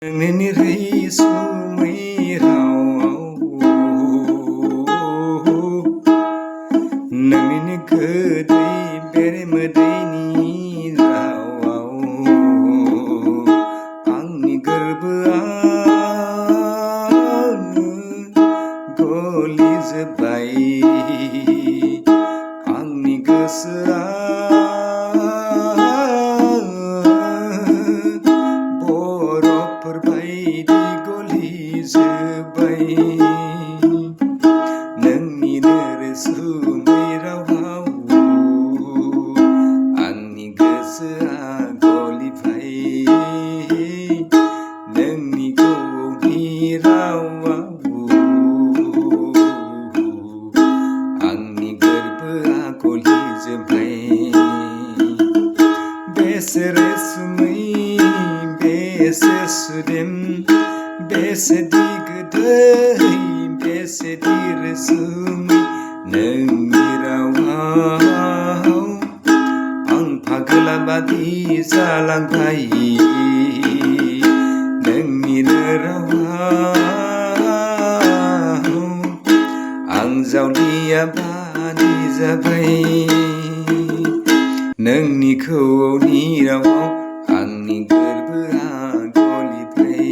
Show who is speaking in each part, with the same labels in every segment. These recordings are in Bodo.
Speaker 1: नोंनि रैसुमै रावआव नोंनि गोदै बेरेमोदैनि रावआव आंनि गोरबोआनो गलिजोब्बाय आंनि गोसोआ बायदि गलिजोब्बाय नोंनि रैसुमै रावआव आंनि गोसोआ गलिबाय नोंनि गौनि रावआव आंनि गोरबोआ गलिजोब्बाय बेसे रैसुमै बेसे सुदेम बेसेदि गोदै बेसेदि रैसुमै नोंनि रावआव आं फागला बादि जालांबाय नोंनिनो रावआव आं जावलिया बादि जाबाय नोंनि खौनि रावआव आंनि गोरबोआ गलिबाय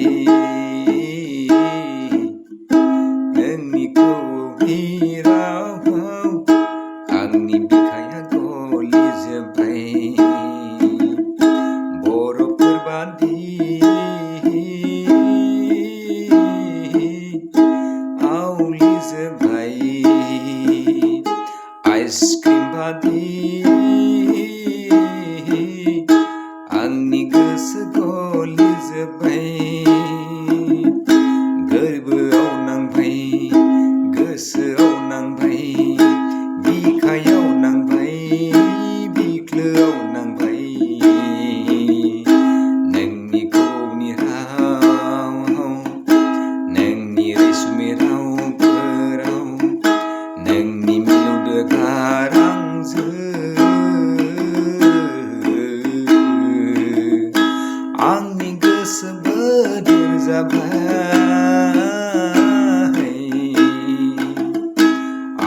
Speaker 1: नोंनि खौनि रावआव आंनि बिखाया गलिजोब्बाय बरफफोर बादि आवलिजोब्बाय आइसक्रिम बादि आंनि गोसो गलिजोब्बाय गोरबोआव नांबाय गोसोआव नांबाय बिखायाव नांबाय बिख्लोआव नांबाय नोंनि खौनि रावआव नोंनि रैसुमै रावफोराव नोंनि मिलौदो गारांजों आंनि गोसो बोदोर जाबाय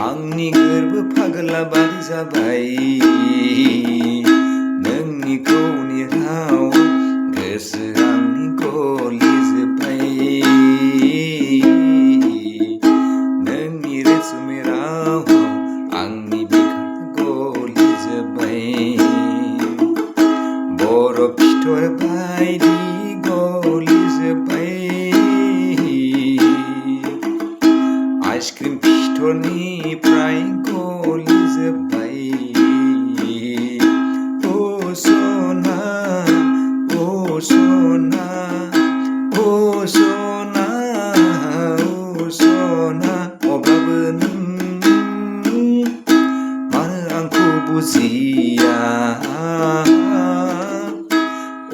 Speaker 1: आंनि गोरबो फागला बादि जाबाय नोंनि खौनि राव गोसो आंनि गलिजोब्बाय नोंनि रैसुमै रावआव आंनि बिखा गलिजोब्बाय बरफ फिथर बायदि गलिजोब्बाय आइसक्रिम फिथरनिफ्राय गलिजोब्बाय ओ सना ओ सना ओ सना ओ सना अब्लाबो नों मानो आंखौ बुजिया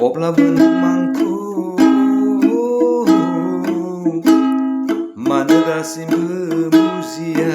Speaker 1: अब्लाबो नों आंखौ मानो दासिमबो बुजिया